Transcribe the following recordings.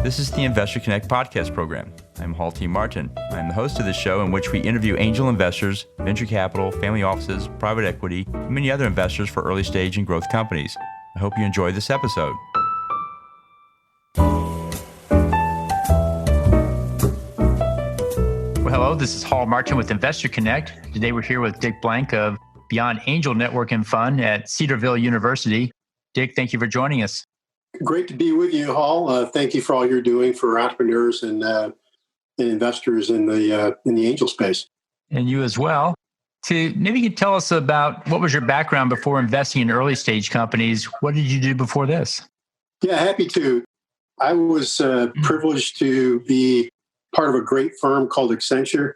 This is the Investor Connect podcast program. I'm Hall T. Martin. I'm the host of this show in which we interview angel investors, venture capital, family offices, private equity, and many other investors for early stage and growth companies. I hope you enjoy this episode. Well, hello, this is Hall Martin with Investor Connect. Today we're here with Dick Blanc of Beyond Angel Network and Fund at Cedarville University. Dick, thank you for joining us. Great to be with you, Hall. Thank you for all you're doing for entrepreneurs and investors in the angel space. And you as well. Maybe you could tell us about what was your background before investing in early stage companies. What did you do before this? Yeah, happy to. I was privileged to be part of a great firm called Accenture,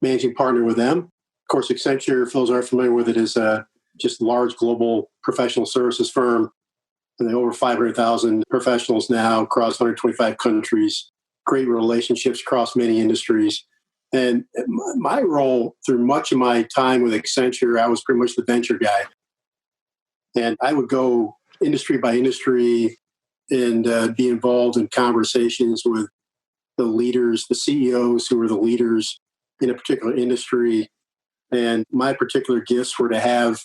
managing partner with them. Of course, Accenture, for those who aren't familiar with it, is just a large global professional services firm. And there are over 500,000 professionals now across 125 countries, great relationships across many industries. And my role through much of my time with Accenture, I was pretty much the venture guy. And I would go industry by industry and be involved in conversations with the leaders, the CEOs who were the leaders in a particular industry. And my particular gifts were to have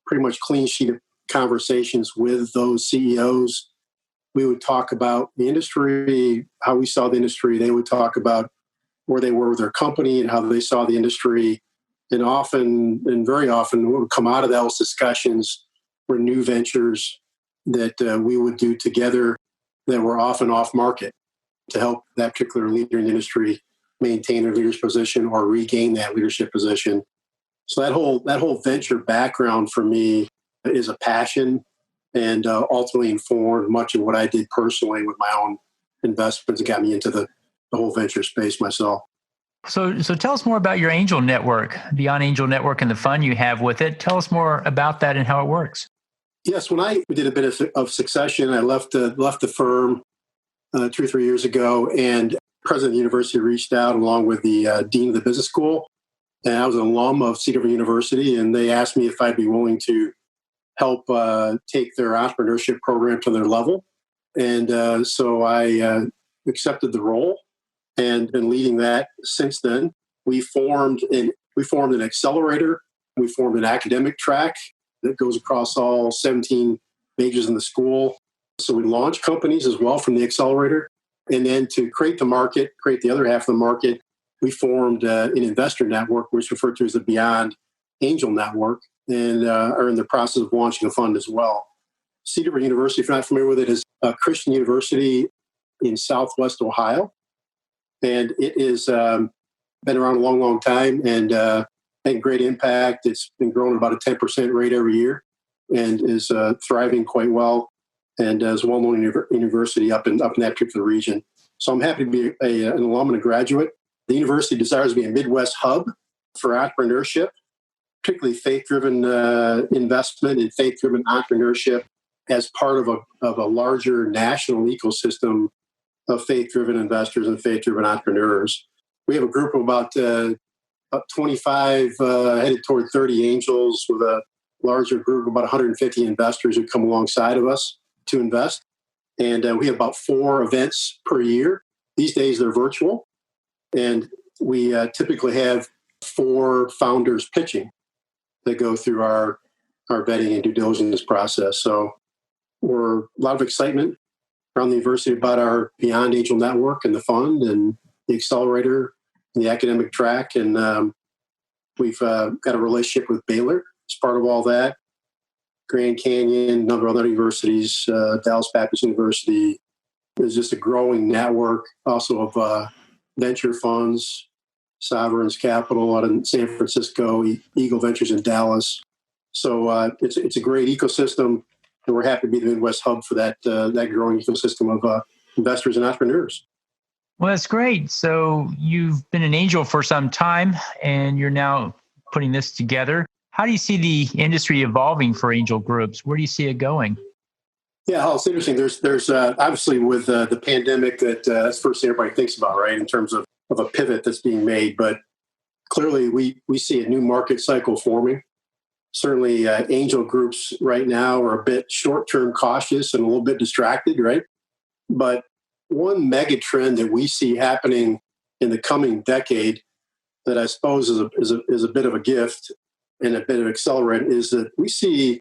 pretty much clean sheet of conversations with those CEOs. We would talk about the industry, how we saw the industry. They would talk about where they were with their company and how they saw the industry. And very often, what would come out of those discussions were new ventures that we would do together that were often off market to help that particular leader in the industry maintain their leadership position or regain that leadership position. So that whole venture background for me is a passion and ultimately informed much of what I did personally with my own investments and got me into the whole venture space myself. So tell us more about your angel network, Beyond Angel Network and the fund you have with it. Tell us more about that and how it works. Yes, when I did a bit of succession, I left the firm 2 or 3 years ago, and president of the university reached out along with the dean of the business school. And I was an alum of Cedarville University, and they asked me if I'd be willing to help take their entrepreneurship program to their level. And so I accepted the role and been leading that since then. We formed an accelerator. We formed an academic track that goes across all 17 majors in the school. So we launch companies as well from the accelerator. And then to create the other half of the market, we formed an investor network, which is referred to as the Beyond Angel Network, and are in the process of launching a fund as well. Cedarville University, if you're not familiar with it, is a Christian university in Southwest Ohio. And it has been around a long, long time and had great impact. It's been growing about a 10% rate every year and is thriving quite well and is a well-known university up in that particular region. So I'm happy to be an alum and a graduate. The university desires to be a Midwest hub for entrepreneurship, particularly faith-driven investment and faith-driven entrepreneurship as part of a larger national ecosystem of faith-driven investors and faith-driven entrepreneurs. We have a group of about 25, headed toward 30 angels with a larger group of about 150 investors who come alongside of us to invest. And we have about 4 events per year. These days they're virtual. And we typically have 4 founders pitching that go through our vetting and due diligence process. So we're a lot of excitement around the university about our Beyond Angel Network and the fund and the accelerator and the academic track. And we've got a relationship with Baylor as part of all that. Grand Canyon, a number of other universities, Dallas Baptist University. There's just a growing network also of venture funds, Sovereigns Capital out in San Francisco, Eagle Ventures in Dallas. So it's a great ecosystem, and we're happy to be the Midwest hub for that growing ecosystem of investors and entrepreneurs. Well, that's great. So you've been an angel for some time, and you're now putting this together. How do you see the industry evolving for angel groups? Where do you see it going? Yeah, it's interesting. There's obviously with the pandemic that's the first thing everybody thinks about, right, in terms of a pivot that's being made. But clearly we see a new market cycle forming. Certainly angel groups right now are a bit short-term cautious and a little bit distracted, right? But one mega trend that we see happening in the coming decade that I suppose is a bit of a gift and a bit of accelerant is that we see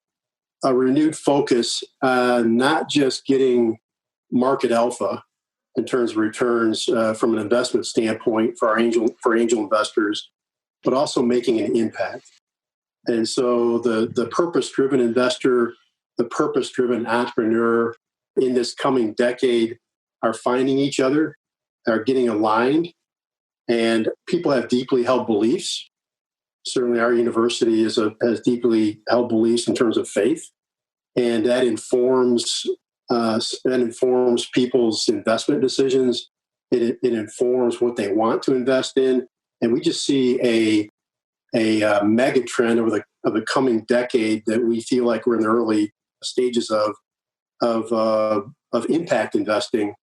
a renewed focus on not just getting market alpha in terms of returns from an investment standpoint for angel investors, but also making an impact. And so the purpose-driven investor, the purpose-driven entrepreneur in this coming decade are finding each other, are getting aligned, and people have deeply held beliefs. Certainly our university has deeply held beliefs in terms of faith, and that informs people's investment decisions. It informs what they want to invest in, and we just see a mega trend over the coming decade that we feel like we're in the early stages of impact investing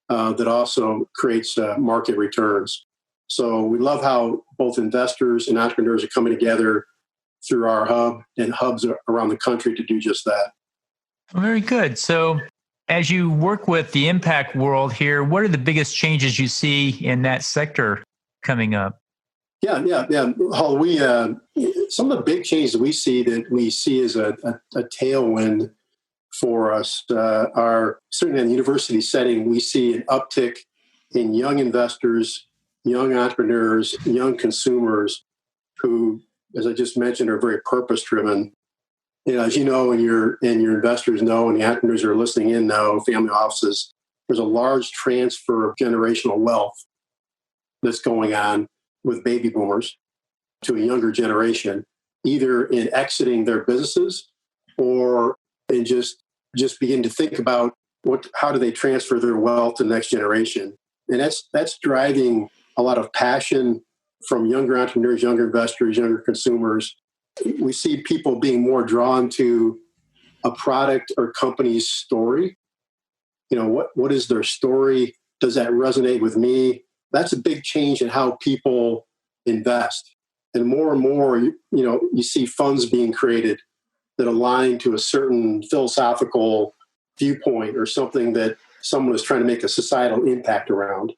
that also creates market returns. So we love how both investors and entrepreneurs are coming together through our hub and hubs around the country to do just that. Very good. So as you work with the impact world here, what are the biggest changes you see in that sector coming up? Yeah. Hall, some of the big changes we see as a tailwind for us are certainly in the university setting. We see an uptick in young investors, young entrepreneurs, young consumers who, as I just mentioned, are very purpose-driven. As you know, and your investors know, and the entrepreneurs who are listening in know, family offices, there's a large transfer of generational wealth that's going on with baby boomers to a younger generation, either in exiting their businesses or in just begin to think about how do they transfer their wealth to the next generation. And that's driving a lot of passion from younger entrepreneurs, younger investors, younger consumers. We see people being more drawn to a product or company's story. What is their story? Does that resonate with me? That's a big change in how people invest. And more, you see funds being created that align to a certain philosophical viewpoint or something that someone is trying to make a societal impact around.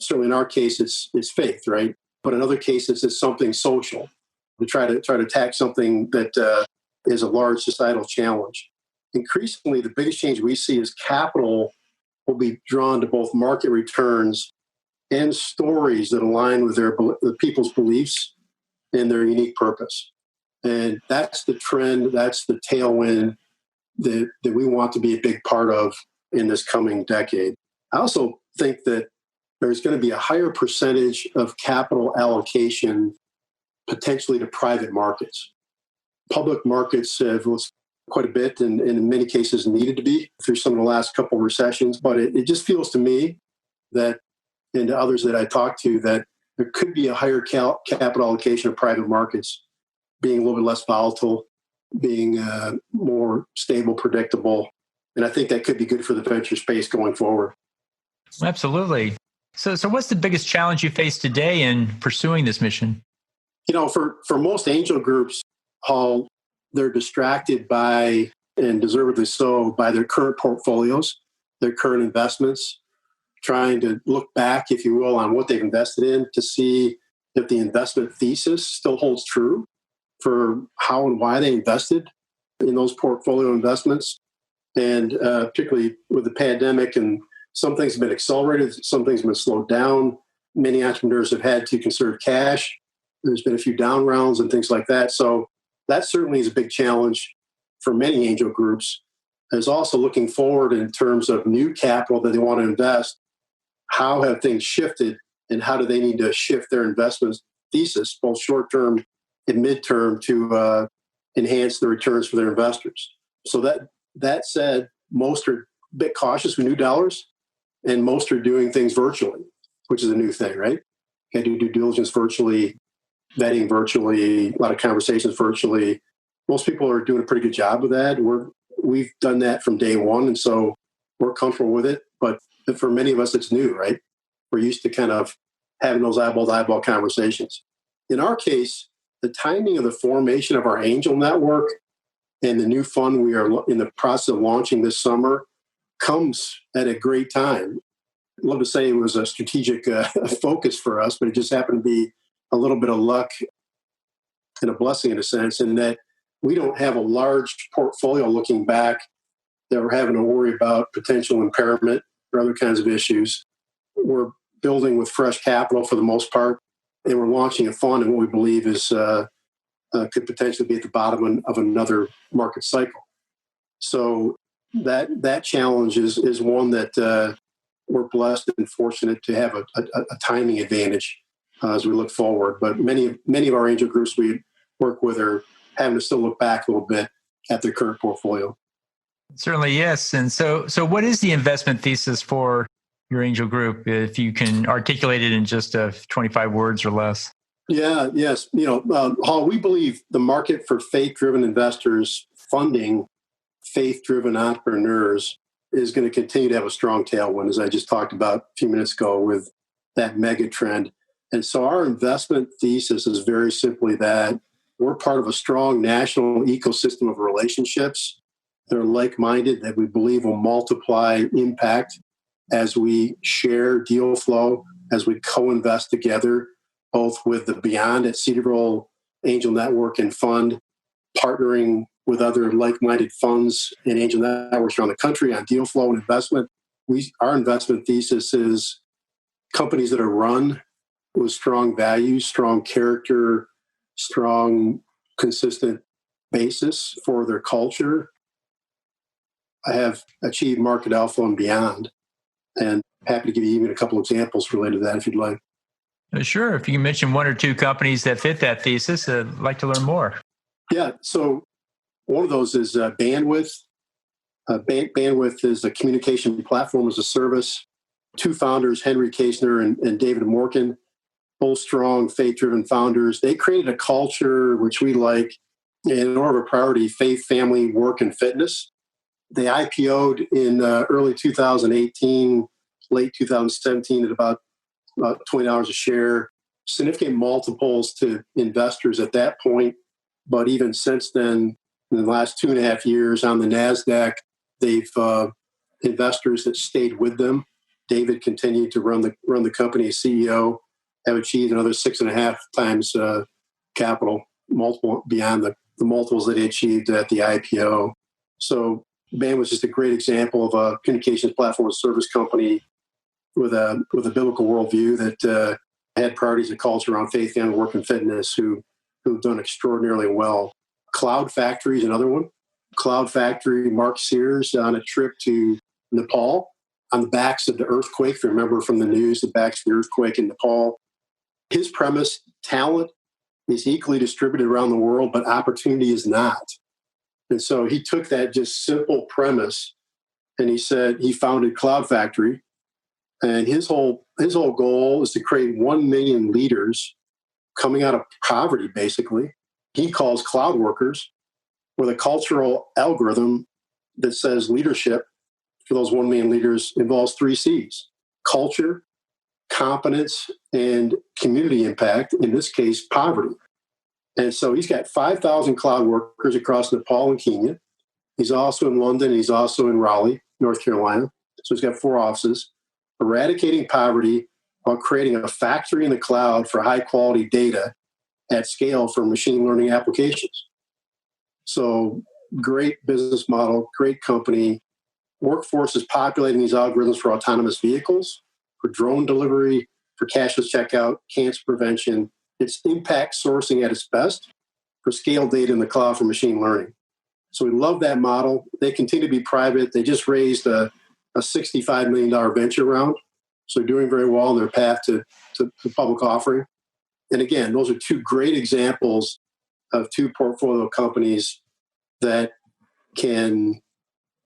Certainly in our case, it's faith, right? But in other cases, it's something social. We try to attack something that is a large societal challenge. Increasingly, the biggest change we see is capital will be drawn to both market returns and stories that align with the people's beliefs and their unique purpose. And that's the trend, that's the tailwind that we want to be a big part of in this coming decade. I also think that there's going to be a higher percentage of capital allocation potentially to private markets. Public markets have quite a bit and in many cases needed to be through some of the last couple of recessions, but it just feels to me that, and to others that I talk to, that there could be a higher capital allocation of private markets being a little bit less volatile, being more stable, predictable. And I think that could be good for the venture space going forward. Absolutely. So what's the biggest challenge you face today in pursuing this mission? For most angel groups, Hall, they're distracted by, and deservedly so, by their current portfolios, their current investments, trying to look back, if you will, on what they've invested in to see if the investment thesis still holds true for how and why they invested in those portfolio investments. And particularly with the pandemic, and some things have been accelerated, some things have been slowed down. Many entrepreneurs have had to conserve cash. There's been a few down rounds and things like that. So that certainly is a big challenge for many angel groups. There's also looking forward in terms of new capital that they want to invest. How have things shifted, and how do they need to shift their investment thesis, both short-term and mid-term, to enhance the returns for their investors? So that said, most are a bit cautious with new dollars, and most are doing things virtually, which is a new thing, right? Can do due diligence virtually, vetting virtually, a lot of conversations virtually. Most people are doing a pretty good job of that. We've done that from day one, and so we're comfortable with it. But for many of us, it's new, right? We're used to kind of having those eyeball-to-eyeball conversations. In our case, the timing of the formation of our angel network and the new fund we are in the process of launching this summer comes at a great time. love to say it was a strategic focus for us, but it just happened to be a little bit of luck and a blessing in a sense, in that we don't have a large portfolio looking back that we're having to worry about potential impairment or other kinds of issues. We're building with fresh capital for the most part, and we're launching a fund in what we believe is could potentially be at the bottom of another market cycle. So that challenge is one that we're blessed and fortunate to have a timing advantage as we look forward. But many of our angel groups we work with are having to still look back a little bit at their current portfolio. Certainly, yes. And so what is the investment thesis for your angel group, if you can articulate it in just 25 words or less? Yes. Hall, we believe the market for faith-driven investors funding faith-driven entrepreneurs is going to continue to have a strong tailwind, as I just talked about a few minutes ago with that mega trend. And so our investment thesis is very simply that we're part of a strong national ecosystem of relationships that are like-minded, that we believe will multiply impact as we share deal flow, as we co-invest together, both with the Beyond at Cedarville Angel Network and Fund, partnering with other like-minded funds and angel networks around the country on deal flow and investment. Our investment thesis is companies that are run with strong values, strong character, strong, consistent basis for their culture, have achieved market alpha and beyond. And happy to give you even a couple examples related to that if you'd like. Sure. If you can mention one or two companies that fit that thesis, I'd like to learn more. Yeah. So one of those is Bandwidth. Bandwidth is a communication platform as a service. Two founders, Henry Kasner and David Morgan, both strong, faith-driven founders. They created a culture which we like in order of priority: faith, family, work, and fitness. They IPO'd in early 2018, late 2017 at about $20 a share. Significant multiples to investors at that point. But even since then, in the last 2.5 years on the NASDAQ, they've investors that stayed with them. David continued to run the company as CEO, have achieved another 6.5 times capital multiple beyond the multiples that he achieved at the IPO. So BAM was just a great example of a communications platform and service company with a biblical worldview that had priorities and culture around faith, family, work, and fitness, who've done extraordinarily well. Cloud Factory is another one. Cloud Factory, Mark Sears on a trip to Nepal on the backs of the earthquake. If you remember from the news, the backs of the earthquake in Nepal. His premise: talent is equally distributed around the world, but opportunity is not. And so he took that just simple premise and he said he founded Cloud Factory. And his whole goal is to create 1 million leaders coming out of poverty, basically. He calls cloud workers, with a cultural algorithm that says leadership for those 1 million leaders involves 3 C's: culture, competence, and community impact, in this case, poverty. And so he's got 5,000 cloud workers across Nepal and Kenya. He's also in London. He's also in Raleigh, North Carolina. So he's got 4 offices, eradicating poverty while creating a factory in the cloud for high-quality data at scale for machine learning applications. So great business model, great company. Workforce is populating these algorithms for autonomous vehicles, for drone delivery, for cashless checkout, cancer prevention. It's impact sourcing at its best for scale data in the cloud for machine learning. So we love that model. They continue to be private. They just raised a $65 million venture round. So they're doing very well on their path to public offering. And again, those are 2 great examples of 2 portfolio companies that can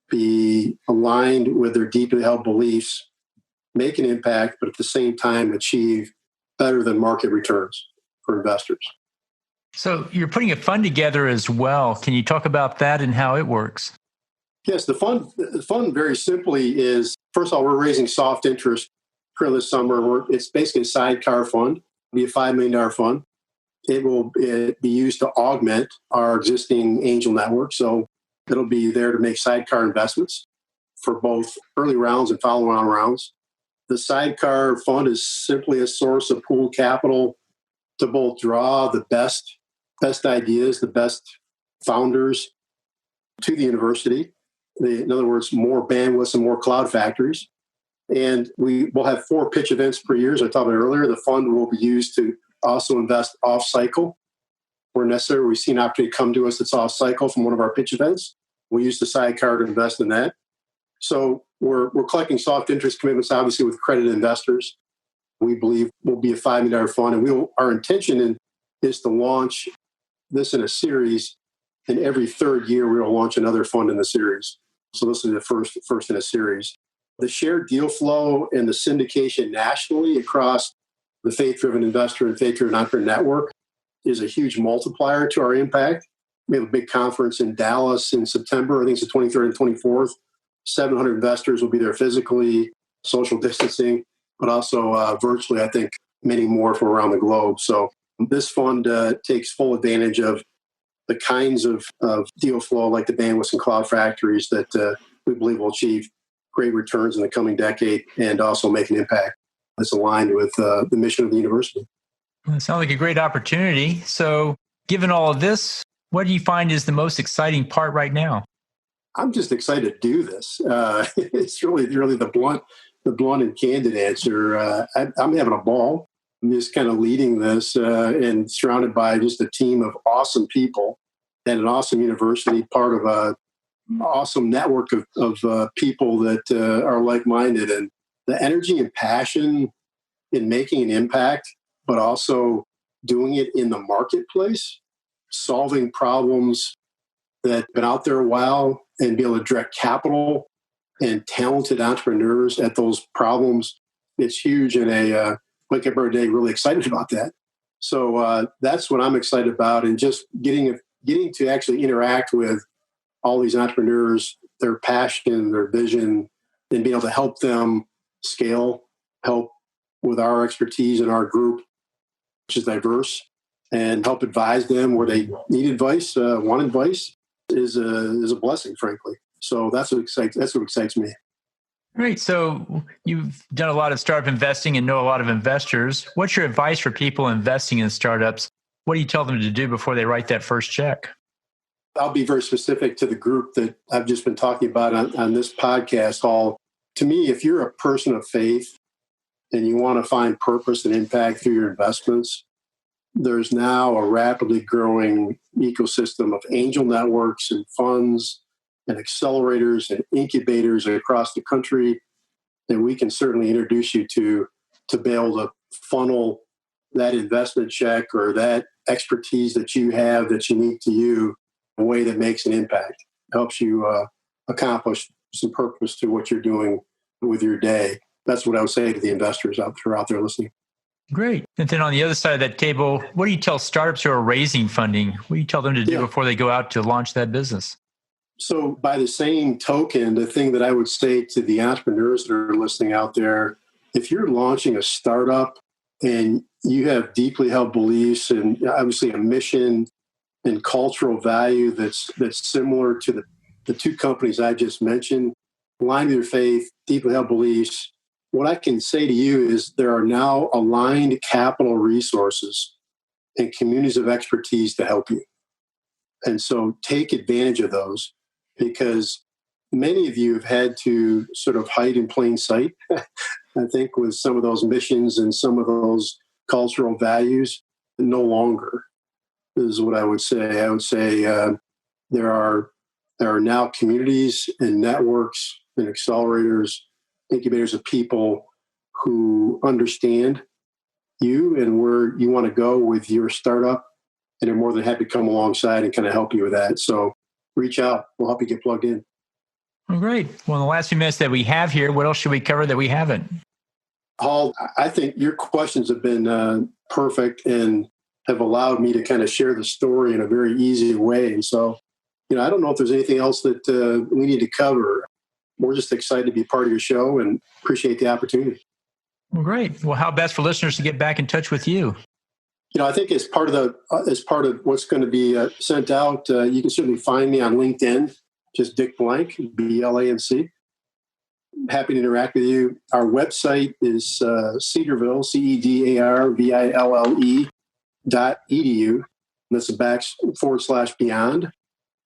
be aligned with their deeply held beliefs, make an impact, but at the same time achieve better than market returns for investors. So you're putting a fund together as well. Can you talk about that and how it works? Yes, the fund very simply is, first of all, we're raising soft interest for this summer. It's basically a sidecar fund. It'll be a $5 million fund. It will be used to augment our existing angel network. So it'll be there to make sidecar investments for both early rounds and follow-on rounds. The Sidecar Fund is simply a source of pooled capital to both draw the best ideas, the best founders to the university. In other words, more bandwidths and more cloud factories. And we will have 4 pitch events per year, as I talked about earlier. The fund will be used to also invest off cycle where necessary. We've seen an opportunity come to us that's off cycle from one of our pitch events. We use the sidecar to invest in that. So we're collecting soft interest commitments, obviously, with accredited investors. We believe will be a $5 million fund, and our intention is to launch this in a series. And every third year, we will launch another fund in the series. So this is the first in a series. The shared deal flow and the syndication nationally across the faith-driven investor and faith-driven entrepreneur network is a huge multiplier to our impact. We have a big conference in Dallas in September. I think it's the 23rd and 24th. 700 investors will be there physically, social distancing, but also virtually, I think, many more from around the globe. So this fund takes full advantage of the kinds of deal flow like the bandwidths and cloud factories that we believe will achieve great returns in the coming decade and also make an impact that's aligned with the mission of the university. Well, it sounds like a great opportunity. So given all of this, what do you find is the most exciting part right now? I'm just excited to do this. It's really the blunt and candid answer. I'm having a ball. I'm just kind of leading this and surrounded by just a team of awesome people and an awesome university, part of an awesome network of people that are like-minded. And the energy and passion in making an impact, but also doing it in the marketplace, solving problems that have been out there a while and be able to direct capital and talented entrepreneurs at those problems. It's huge, and wake up every day really excited about that. So that's what I'm excited about, and just getting to actually interact with all these entrepreneurs, their passion, their vision, and being able to help them scale, help with our expertise in our group, which is diverse, and help advise them where they need advice, want advice, is a blessing, frankly. So that's what excites me. Great. So you've done a lot of startup investing and know a lot of investors. What's your advice for people investing in startups? What do you tell them to do before they write that first check? I'll be very specific to the group that I've just been talking about on this podcast. To me, if you're a person of faith and you want to find purpose and impact through your investments, there's now a rapidly growing ecosystem of angel networks and funds and accelerators and incubators across the country that we can certainly introduce you to be able to funnel that investment check or that expertise that you have that's unique to you in a way that makes an impact, helps you accomplish some purpose to what you're doing with your day. That's what I would say to the investors out there listening. Great. And then on the other side of that table, what do you tell startups who are raising funding? What do you tell them to do before they go out to launch that business? So by the same token, the thing that I would say to the entrepreneurs that are listening out there, if you're launching a startup and you have deeply held beliefs and obviously a mission and cultural value that's similar to the two companies I just mentioned, aligned with your faith, deeply held beliefs, what I can say to you is there are now aligned capital resources and communities of expertise to help you. And so take advantage of those, because many of you have had to sort of hide in plain sight, I think, with some of those missions and some of those cultural values. No longer is what I would say. I would say there are now communities and networks and accelerators, incubators of people who understand you and where you want to go with your startup, and they're more than happy to come alongside and kind of help you with that. So reach out. We'll help you get plugged in. Well, great. Well, in the last few minutes that we have here, what else should we cover that we haven't? Paul, I think your questions have been perfect and have allowed me to kind of share the story in a very easy way. And so, I don't know if there's anything else that we need to cover. We're just excited to be part of your show and appreciate the opportunity. Well, great. Well, how best for listeners to get back in touch with you? I think as part of what's going to be sent out, you can certainly find me on LinkedIn, just Dick Blanc, Blanc. happy to interact with you. Our website is Cedarville, CEDARVILLE.edu. That's a /beyond.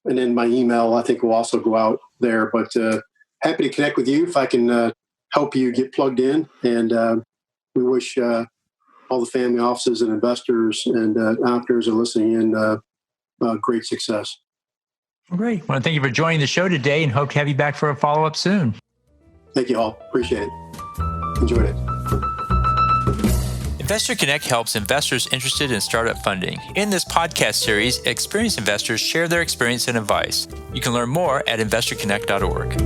And then my email, I think, will also go out there. But happy to connect with you if I can help you get plugged in. And we wish all the family offices and investors and entrepreneurs are listening in great success. Great. I want to thank you for joining the show today and hope to have you back for a follow-up soon. Thank you all. Appreciate it. Enjoyed it. Investor Connect helps investors interested in startup funding. In this podcast series, experienced investors share their experience and advice. You can learn more at investorconnect.org.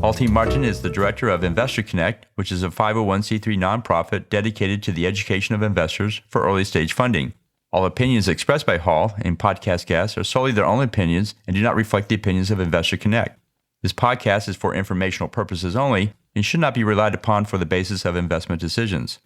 Halti Martin is the director of Investor Connect, which is a 501c3 nonprofit dedicated to the education of investors for early stage funding. All opinions expressed by Hall in podcast guests are solely their own opinions and do not reflect the opinions of Investor Connect. This podcast is for informational purposes only and should not be relied upon for the basis of investment decisions.